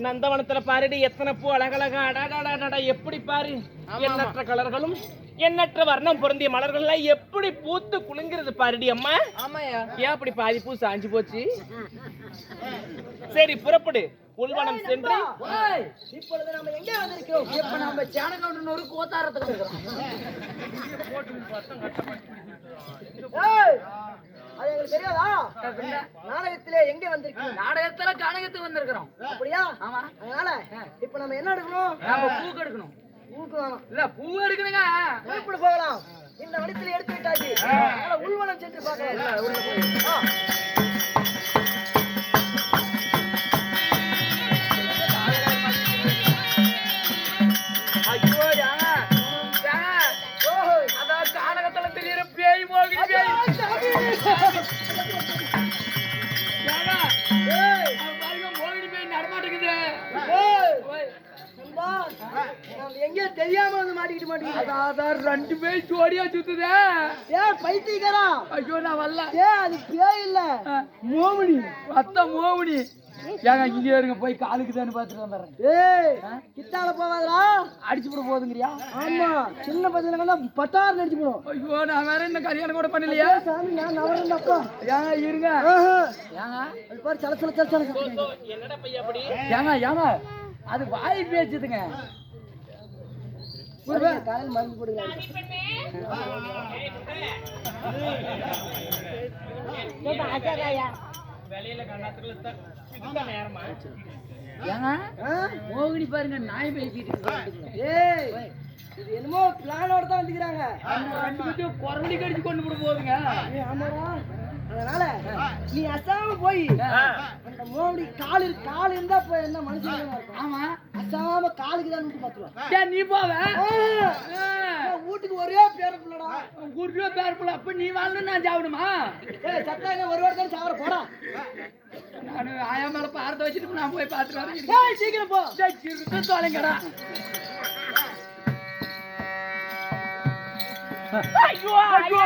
நந்தவனத்துல பாருடி எத்தனை பூ அழகழகா அடாடாடா எப்படி பாரு எண்ணற்ற கலர்களும் எண்ணற்ற வர்ணம் பொருந்திய மலர்கள் எல்லாம் எப்படி பூத்து குலுங்கிறது பாருடி அம்மா. ஆமாயா. ஏன் அப்படி பாதி பூ சாஞ்சு போச்சு? சரி புறப்படு, உள்வனம் சென்று. இப்பொழுது நம்ம எங்க வந்திருக்கிறோம்? இப்ப நம்ம சேனகவுண்டன் ஒரு கோத்தாரத்துக்கு இருக்கிறோம். அது எங்களுக்கு தெரியாதா? நாடகத்திலே எங்க வந்திருக்கோம்? நாடகத்துல கனகத்துக்கு வந்திருக்கிறோம். அப்படியா? ஆமா. அதனால இப்ப நம்ம என்ன எடுக்கணும்? நம்ம பூக்கு எடுக்கணும். பூக்கு வேணும் இல்ல, பூ எடுக்கணுங்க. எப்படி போகலாம்? இந்த வனத்திலே எடுத்து விட்டாச்சு. அதனால உள்வனம் சென்று பார்க்கலாம். உள்ள போய் எங்க தெரியாம வந்து மாட்டிக்கிட்டு மாட்டேங்குது. ரெண்டு பேர் ஜோடியா சுத்துதே. ஏன் பைத்தியக்காரா? ஐயோ நான் வரல. அது பேய் இல்ல, மோகினி. அத்த மோகினி. ஏங்க இங்கே இருங்க, போய் காலுக்கு தானே பார்த்துட்டு வந்துடுறேன். ஏய் கிட்டால போவாதா? அடிச்சு போட போகுதுங்கறியா? ஆமா, சின்ன பசங்க பட்டார் அடிச்சு போடும். ஐயோ நான் வேற என்ன கல்யாணம் கூட பண்ணலையா சாமி? நான் நவரண்டப்பா. ஏங்க இருங்க. ஏங்க அது பாரு சல என்னடா பையா அப்படி? ஏங்க அது வாய் பேச்சுதுங்க. காலையில் மருந்து போடுங்க. மோகினி பாருங்க, நாய் பேசிட்டு. இது என்னமோ பிளானோட தான் வந்துக்கிறாங்க. ரெண்டு பேரும் குரலி கடிச்சு கொண்டு போட போகுதுங்க. ஆமாடா. அதனால நீ அசாம போய் அந்த மோகினி கால் இருந்தா போய் என்ன மனுஷன். ஆமா, அசாம காலுக்கு தான் விட்டு பாத்துருவா. நீ போவ வீட்டுக்கு ஒரே பேர பிள்ளடா. ஒரே பேர பிள்ளை. அப்ப நீ வாழணும், நான் சாப்பிடுமா? சத்தாங்க ஒரு வாரத்தான் சாவர போடா. நான் ஆயா மேல பார்த்து வச்சுட்டு நான் போய் பார்த்துட்டு வரேன். சீக்கிரம் போ. சீக்கிரம் தொலைங்கடா. ஐயோ ஐயோ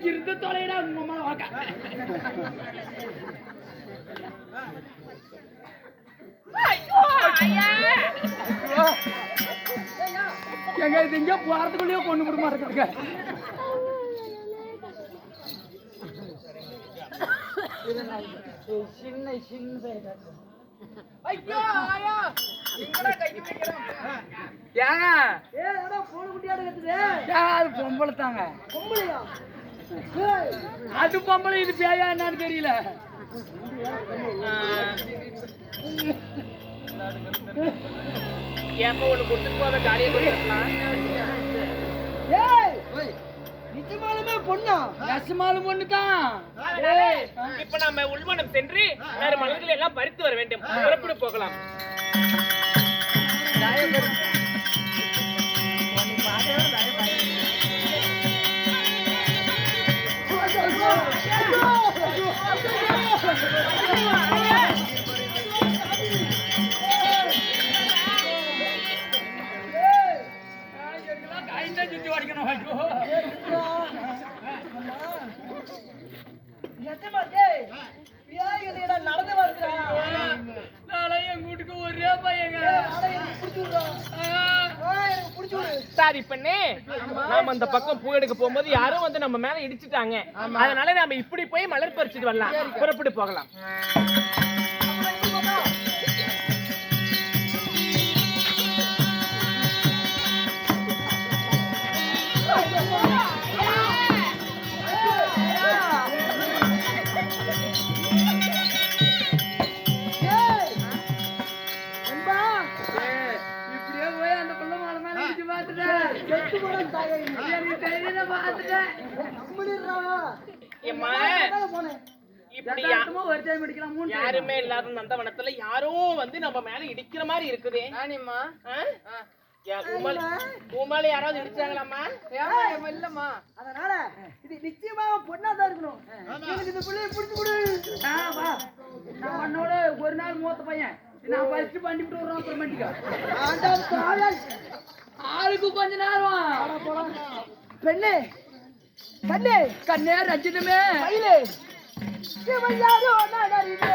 இருந்து தொலைடா. உங்க அம்மா வாக்க எங்க இது எங்க போறதுக்குள்ளேயே கொண்டு விட மாட்டேங்க. சின்ன சின்ன ஐயோ ஆயா இங்கடா கை வைக்கிறோம். ஏங்க ஏடா போன் குட்டியாட கத்துது. அது பொம்பளை தாங்க. பொம்பளையா? அது பொம்பளை, இது பேயா என்னன்னு தெரியல. ஏப்ப ஒண்ணு கொடுத்துட்டு போத காலியை கொடுத்துடலாம். நிஜமாலுமே பொண்ணா? நெசமாலும் பொண்ணு தான். இப்ப நாம உள்வனம் சென்று வேற மலர்களை எல்லாம் பறித்து வர வேண்டும். புறப்பட்டு போகலாம். நடந்து என் வீட்டுக்கு ஒரே பையங்க. சாரி பண்ணே, நாம அந்த பக்கம் பூ எடுக்க போகும்போது யாரும் வந்து நம்ம மேல இடிச்சுட்டாங்க. அதனால நாம இப்படி போய் மலர் பறிச்சுட்டு வரலாம். புறப்பட்டு போகலாம். யாருமே இல்லாத நந்தவனத்துல யாரோ வந்து நம்ம மேல இடிக்கிற மாதிரி இருக்குதே. பூமால யாராவது இடிச்சாங்களாமா? இல்லம்மா. அதனால இது நிச்சயமா பொண்ணாதான் இருக்கணும். எனக்கு இந்த பிள்ளைய பிடிச்சு கொடு. நான் உன்னோட ஒரு நாள் மூத்த பையன் நான் ஃபர்ஸ்ட் பண்ணிட்டு வரோம் அப்புறம் பண்ணிக்க ஆண்டாம் காவல் ஆளுக்கு கொஞ்ச நேரம் பெண்ணே கண்ணே கண்ணே ரஞ்சிதமே மயிலே இவன் யாரோ நான் அறிவே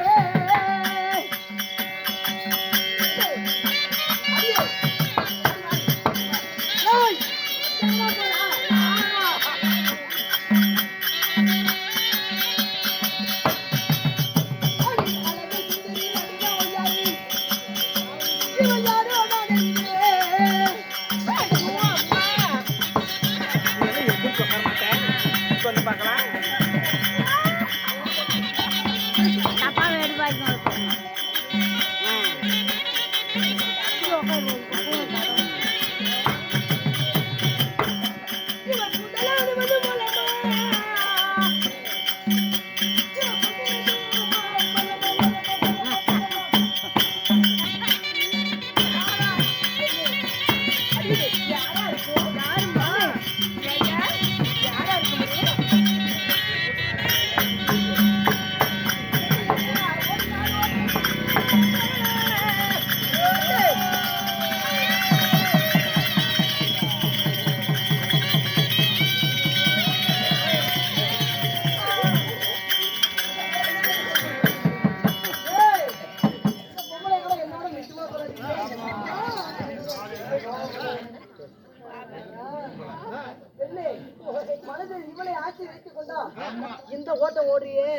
இந்த ஓட்டம் ஓடுறியே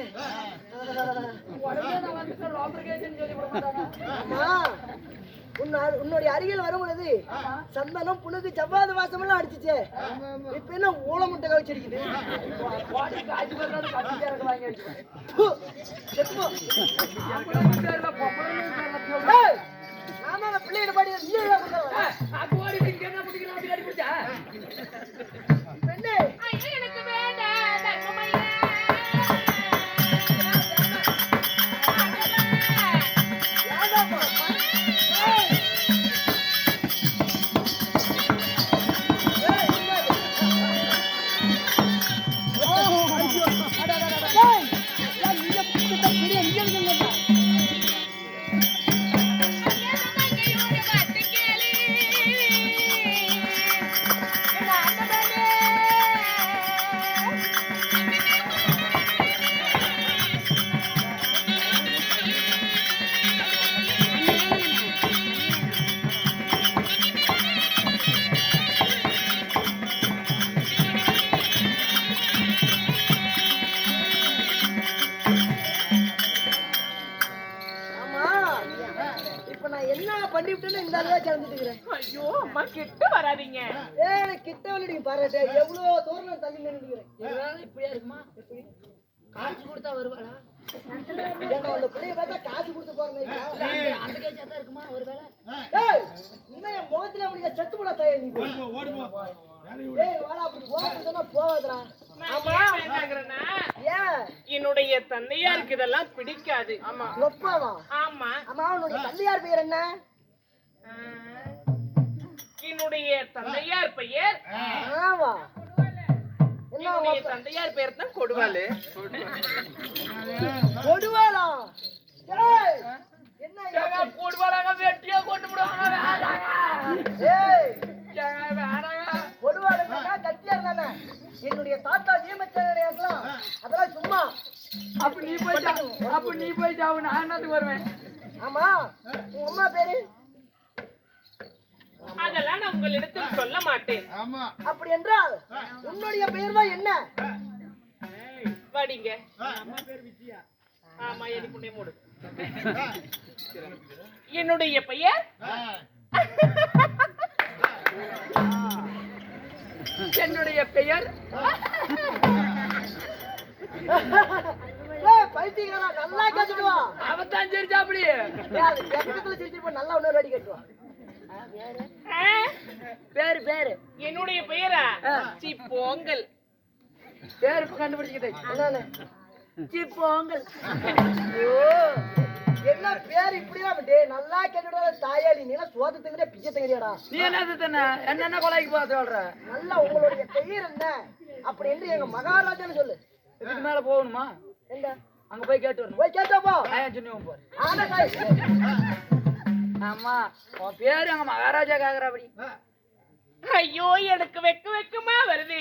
உன்னுடைய அருகில் வரும் பொழுது சந்தனம் புனுக்கு செவ்வாத வாசம் எல்லாம் அடிச்சுச்சு இப்ப என்ன ஊழ முட்டை கவிச்சிருக்குது நாம பிள்ளைகிட்ட பாடி பெண்ணே கிட்ட வராதீங்க கிட்ட வந்து பாருங்க எவ்வளவு தூரம் தள்ளி நின்றுக்கிறேன் இப்படியா இருக்குமா காசு கொடுத்தா வருவாளா அந்த பிள்ளைய பார்த்தா காசு கொடுத்து போறேன் அந்த கேஜா தான் இருக்குமா ஒருவேளை என் முகத்துல அப்படிங்க செத்து போட தயார் போவாதா என்னுடைய தந்தையாருக்கு இதெல்லாம் பிடிக்காது. ஆமா ஆமா ஆமா உன்னுடைய தந்தையார் பெயர் என்ன? என்னுடைய தந்தையார் பெயர் என்னுடைய தந்தையார் பெயர் தான் கொடுவாளு. கொடுவாளா? என்ன கொடுவாளாங்க வெட்டியா கொண்டு விடுவாங்க. கொடுவாளுன்னா கத்தியார் தானே. என்னுடைய தாத்தா நியமிச்சாங்கலாம் அதெல்லாம் சும்மா. அப்ப நீ போயிட்டா நான் என்னத்துக்கு வருவேன்? ஆமா உங்க அம்மா பேரு? அதெல்லாம் நான் உங்களிடத்தில் சொல்ல மாட்டேன். அப்படி என்றால் உன்னுடைய பெயர் தான் என்ன? வாடிங்க. ஆமா எடி புண்ணே மூடு. என்னுடைய பெயர் என்னுடைய பெயர் பைத்தியக்காரா நல்லா கேட்டுடுவா. அவத்தான் சிரிச்சா அப்படி சிரிச்சிருப்பா நல்லா இன்னொரு வாடி கேட்டுவா. பேரு பேரு என்னுடைய பெயரா சிப்போங்கல். பேரு கண்டுபிடிச்சிக்கிட்டேன். சிப்போங்கல். என்ன பேர் இப்படிதான் நல்லா கேட்டுடுவா. தாயாளி நீ சோதத்துக்கிட்டே பிச்சை தங்கிறியாடா. நீ என்னென்ன கொலைக்கு போக சொல்ற? நல்லா உங்களுடைய பெயர் என்ன அப்படி என்று எங்க மகாராஜான்னு சொல்லு. இதுக்கு மேல போகணுமா? எங்க அங்க போய் கேட்டு வரணும். போய் கேட்டப்போ சொன்ன போற ஆமா உன் பேரு அங்க மகாராஜா கேக்குறபடி ஐயோ எனக்கு வெக்கமா வருது.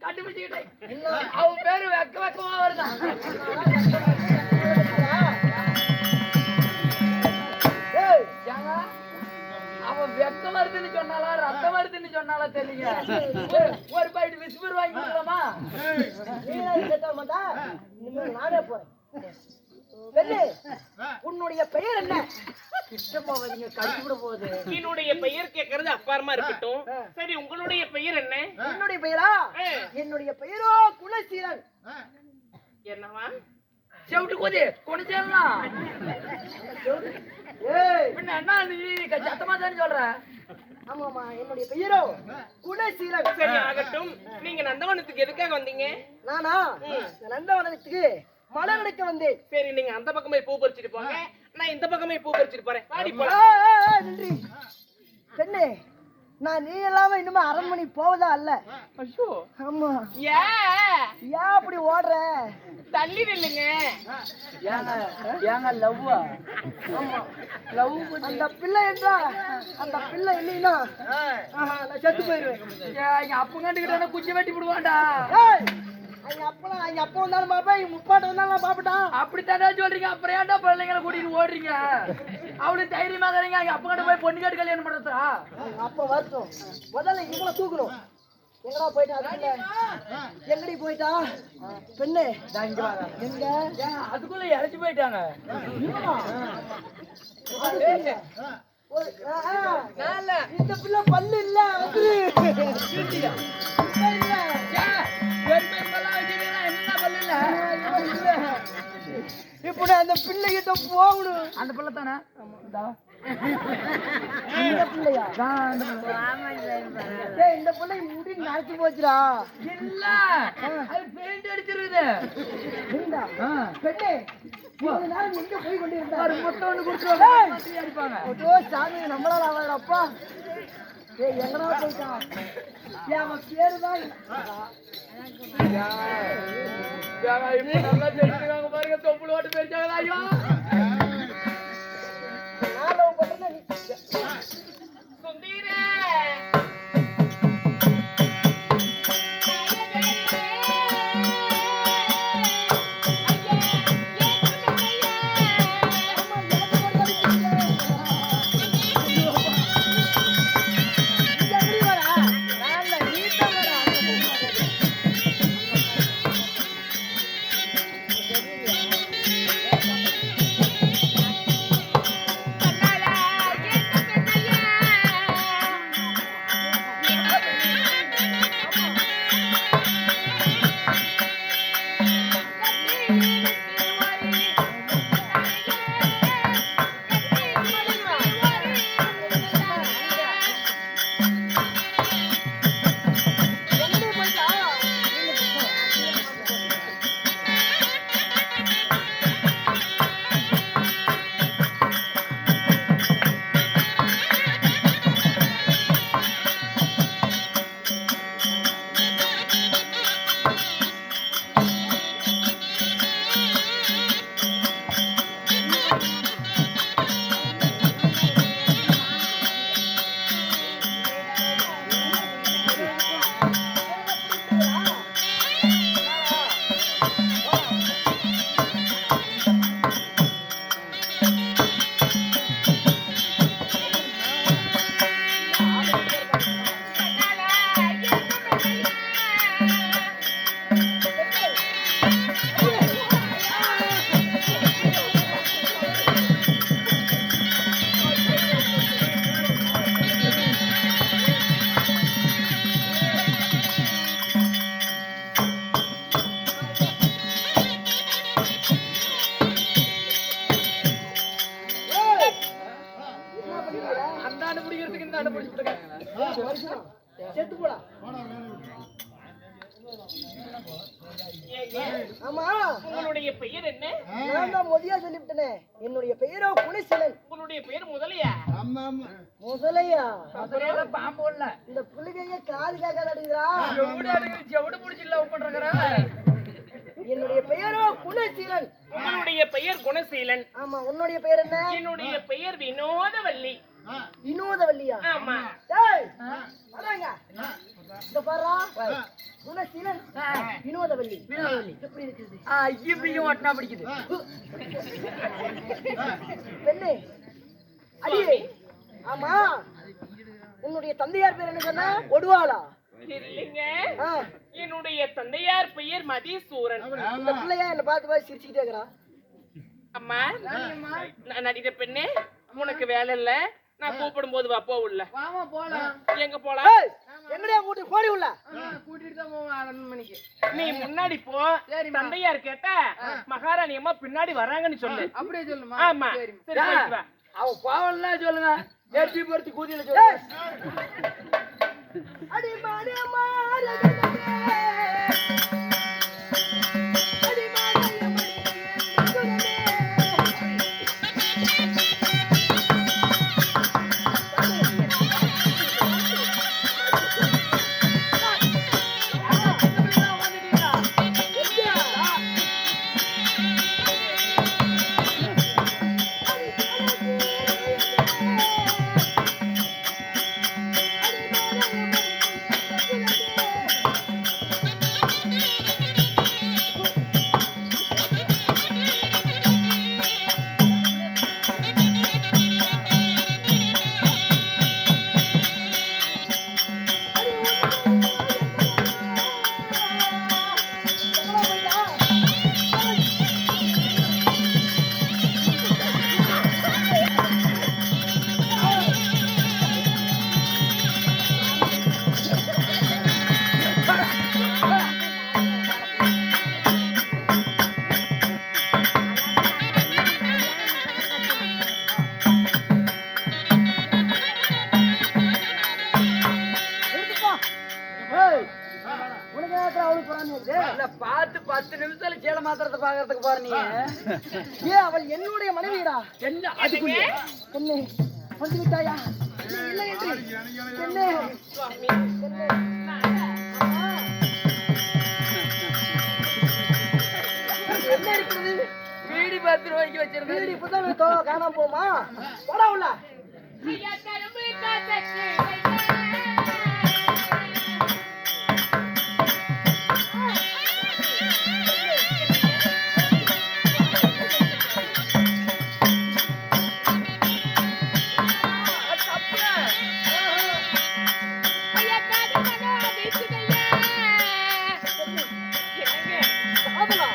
கண்டுபிடிச்சுக்கிட்டேன் அவன் பேரு வெக்கமா வருதான். அவன் வெக்கம் வருதுன்னு சொன்னாலா ரத்தம் வருதுன்னு சொன்னாலா தெரியல. ஒரு பாயிண்ட் விஸ்பர் வாங்கி கொடுக்கலாமா? நானே போறேன். பெண்ணே, உன்னுடைய பெயர் என்ன? கிட்டமாவதுங்க கழிச்சுட போகுது. என்னுடைய பெயர் கேட்கறது அப்பாரமா இருக்கட்டும். சரி உங்களுடைய பெயர் என்ன? என்னுடைய பெயரா? என்னுடைய பெயரோ குலசீலன். என்னவா? செவிட்டு கோதி குடிச்சலாம். பின்ன என்ன நீ சத்தமா தானே சொல்ற? ஆமாமா, என்னுடைய பெயரோ குலசீலன். சரி ஆகட்டும். நீங்க நந்தவனத்துக்கு எதுக்காக வந்தீங்க? நானா நந்தவனத்துக்கு மலர் எடுக்க வந்தேன். சரி நீங்க அந்த பக்கமே பூ பறிச்சிட்டு போங்க, நான் இந்த பக்கமே பூ பறிச்சிட்டு போறேன். பாடி போலாம். நன்றி. பெண்ணே, நான் நீ இல்லாம இன்னுமே அரண்மனை போவதா அல்ல. ஐயோ ஆமா. ஏன் அப்படி ஓடுற? தள்ளி நில்லுங்க. ஏங்க லவ்வா? ஆமா லவ். அந்த பிள்ளை என்றா அந்த பிள்ளை இல்லைன்னா நான் செத்து போயிருவேன். எங்க அப்ப கண்டுகிட்ட குச்சி வெட்டி விடுவான்டா. அவங்க அப்பா வந்தாலும் பாப்பேன், எங்க முப்பாட்ட வந்தாலும் பாப்பட்டா. அப்படித்தானே சொல்றீங்க. அப்புறம் ஏன்டா பிள்ளைங்களை கூட்டிட்டு ஓடுறீங்க? அவளுக்கு தைரியமா தரீங்க. எங்க அப்பா கிட்ட போய் பொண்ணு கேட்டு கல்யாணம் பண்றதா? அப்ப வரட்டும். முதல்ல இவங்கள தூக்கணும். எங்கடா போயிட்டா? அதுக்குள்ள எங்கடி போயிட்டா பெண்ணு? எங்க அதுக்குள்ள இறச்சி போயிட்டாங்க. இந்த பிள்ளை பல்லு இல்ல வந்து இப்படி அந்த பிள்ளை கிட்ட போகணும். அந்த பிள்ளை தானே? இந்த பிள்ளையா? இந்த பிள்ளை முடி நரைச்சு போச்சுடா. இல்ல அது பெயிண்ட் அடிச்சிருக்குது. பெண்ணே, எங்க போய் கொண்டிருந்தா மொத்தம் ஒண்ணு கொடுத்துருவாங்க, அடிப்பாங்க. சாமி நம்மளால ஆவாதப்பா. எங்கடா போயிட்டான்? அவன் பேருதான் நல்லா தெரிஞ்சுக்காங்க பாருங்க. தொப்புள் ஓட்டு போயிருச்சாங்க. ஐயோ சுந்தீரே செத்து போடா. ஆமா, உங்களுடைய பெயர் என்ன? நான் தான் மொதியா சொல்லிவிட்டனே. என்னுடைய பெயரோ குலசீலன். உங்களுடைய பெயர் முதலையா? முதலையா? முதலையில பாம்பு இல்ல. இந்த புள்ளிகைய காது கேட்காத அடிக்கிறா. செவிடு அடிக்கிற செவிடு புடிச்சு லவ் பண்றங்கறா. என்னுடைய பெயரோ குணசீலன். உன்னுடைய பெயர் குணசீலன். ஆமா, உன்னுடைய பெயர் என்ன? என்னுடைய பெயர் வினோதவல்லி. வினோதவல்லியா? ஆமா. டேய், வராங்க. இந்த பாரா, குணசீலன், வினோதவல்லி. எப்படி இருக்குது? ஐயப்பையும் ஒட்டினா பிடிக்குது. பெண்ணே, அடியே. ஆமா, உன்னுடைய தந்தையார் பேர் என்ன சொன்ன? ஒடுவாளா? இல்லைங்க, ஆ, என்னுடைய தந்தையார் பெயர் மதீசூரன். இந்த பிள்ளையா என்ன பார்த்து பார்த்து சிரிச்சுக்கிட்டே இருக்கிறான். அம்மா, நான் நடிக்கிற பெண்ணே, உனக்கு வேலை இல்ல. நான் கூப்பிடும் போது வா, போவுள்ள. வாமா போலாம். எங்க போலாம்? ஏய், என்னடா கூட்டி போடி உள்ள. கூட்டிட்டு தான் போவோம் 6 மணிக்கு. நீ முன்னாடி போ. தந்தையார் கேட்டா மகாராணி அம்மா பின்னாடி வராங்கன்னு சொல்லு. அப்படியே சொல்லுமா? ஆமா, சரி, போயிட்டு வா. அவ பாவம்லாம் சொல்லுங்க. ஏற்றி படுத்து கூட்டில சொல்லுங்க. அடி மாரியம்மா, பார்த்து 10 நிமிஷத்துல சேல மாத்திரத்தை பாக்குறதுக்கு போற நீ. அவள் என்னுடைய மனைவிடா. என்ன அதுக்குள்ள பெண்ணே, வந்து விட்டாயா? இல்லை என்று பெண்ணே, சுவாமி, பெண்ணே. என்ன இருக்குது? வீடு 10 ரூபாய்க்கு வச்சிருந்தேன். வீடு இப்பதான் காணாம போமா? போடா உள்ள. ஐயா, கரும்பு காத்தக்கு காதலா?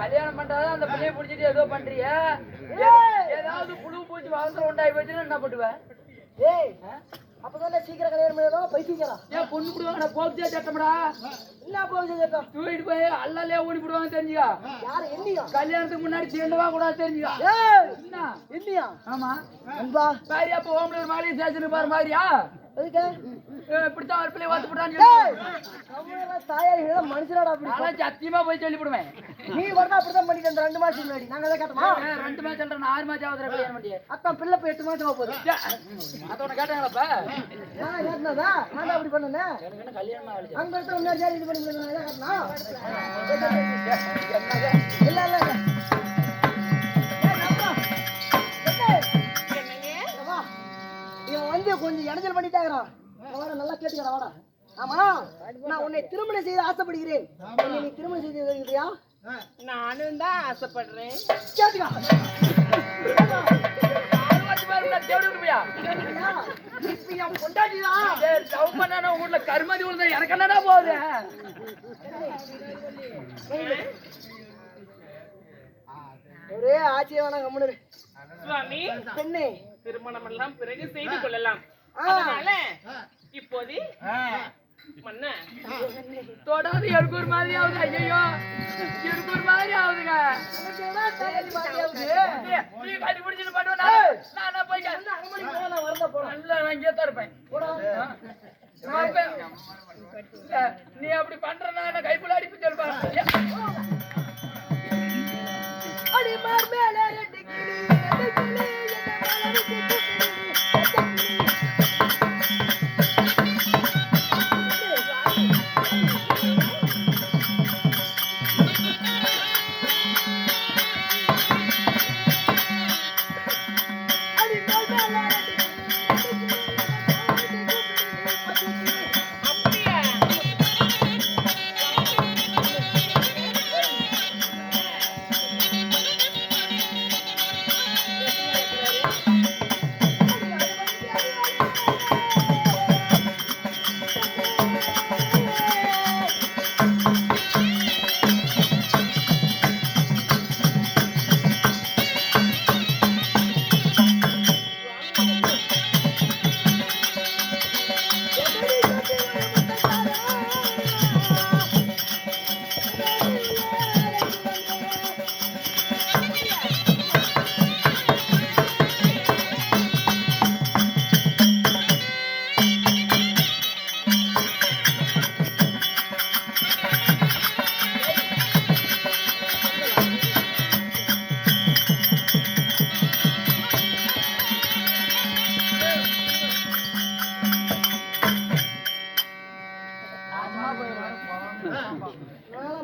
கல்யாணம் பண்றாதான் அந்த பிள்ளைய பிடிச்சிட்டு ஏதோ பண்றிய. ஏதாவது புழு பூச்சி அவசரம் உண்டாயி போச்சுன்னா என்ன பண்ணுவேன்? ஏய், அப்பதான் சீக்கிரம் கல்யாணம் பண்ணணும். பைத்தியக்காரா, ஏன் பொண்ணு விடுவாங்க போச்சே சட்டம்டா. என்ன போகுது கேட்கும்? தூக்கிட்டு போய் அல்லாலே ஓடி விடுவாங்க தெரிஞ்சுக்கா. யாரு என்னையா? கல்யாணத்துக்கு முன்னாடி சேர்ந்தவா கூட தெரிஞ்சுக்கா. ஏய், என்ன என்னையா? ஆமா அன்பா, பாரியா இப்ப ஓம்பளூர் மாளிகை ஸ்டேஷனுக்கு பாரு மாதிரியா எதுக்கு இப்படித்தான் ஒரு பிள்ளை வாத்து போட்டான்னு டேய், அவங்கள தாயாரி மனுஷனாடா அப்படி நானும் சத்தியமா போய் சொல்லிவிடுவேன். நீ வரதா அப்படிதான் பண்ணிட்டு அந்த 2 மாசம் முன்னாடி நாங்க அதை கேட்டோமா 2 மாசம் சொல்றேன், 6 மாசம் ஆகுதுல கல்யாணம் பண்ணி. அத்தான் பிள்ளை போய் 8 மாசம் ஆக போகுது அதோட கேட்டாங்களாப்பா? நான் கேட்டனதா நான் அப்படி பண்ணனே எனக்கு என்ன கல்யாணம் ஆகல. அங்க இருக்க முன்னாடி ஜாலி இது பண்ணி நான் கேட்டனா இல்ல இல்ல இல்ல வா இவன் வந்து கொஞ்சம் இடைஞ்சல் பண்ணிட்டாங்கறான் வாடா நல்லா கேட்டுக்கடா வாடா ஆமா நான் உன்னை திருமணம் செய்ய ஆசைப்படுகிறேன் நீ திருமணம் செய்து வைக்கிறியா நானும் தான் ஆசைப்படுறேன். கேட்டுக்கா 6 வருஷம் மேல தேடி விடுவியா? இப்ப என் பொண்டாட்டிடா டேய், லவ் பண்ணானே ஊர்ல கருமதி விழுந்தா எனக்கு என்னடா போகுது? ஒரே ஆச்சரியமான கம்முனு சுவாமி, பெண்ணே திருமணம் எல்லாம் பிறகு செய்து கொள்ளலாம். ஆ. அதனால இப்போது மன்ன தொடாது எனக்கு ஒரு மாதிரி ஆகுது. ஐயோ எனக்கு ஒரு மாதிரி ஆகுதுங்க. நீ கட்டி பிடிச்சிட்டு பண்ணுவேன் நான் போய் நல்லா நான் இங்கே தான் இருப்பேன். நீ அப்படி பண்றனா நான் கைப்புள்ள அடிப்பு சொல்லுப்பேன். அப்படியா?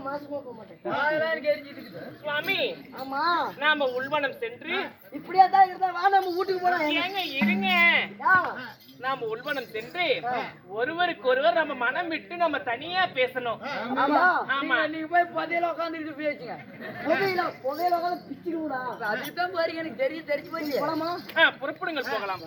மாசமா போக மாட்டேன் அதெல்லாம் எனக்கு எரிஞ்சிட்டு இருக்குது. சுவாமி, ஆமா நாம உள்வனம் சென்று இப்படியே தான் இருந்தா வா நம்ம வீட்டுக்கு போலாம் ஏங்க இருங்க. நாம உள்வனம் சென்று ஒருவருக்கொருவர் நம்ம மனம் விட்டு நம்ம தனியா பேசணும். ஆமா ஆமா, நீங்க போய் பதில உட்காந்துட்டு பேசுங்க. புகையில உட்காந்து பிச்சுக்கணும்டா அதுதான் பாருங்க எனக்கு தெரிஞ்சு போய் போலாமா புறப்படுங்கள் போகலாம்.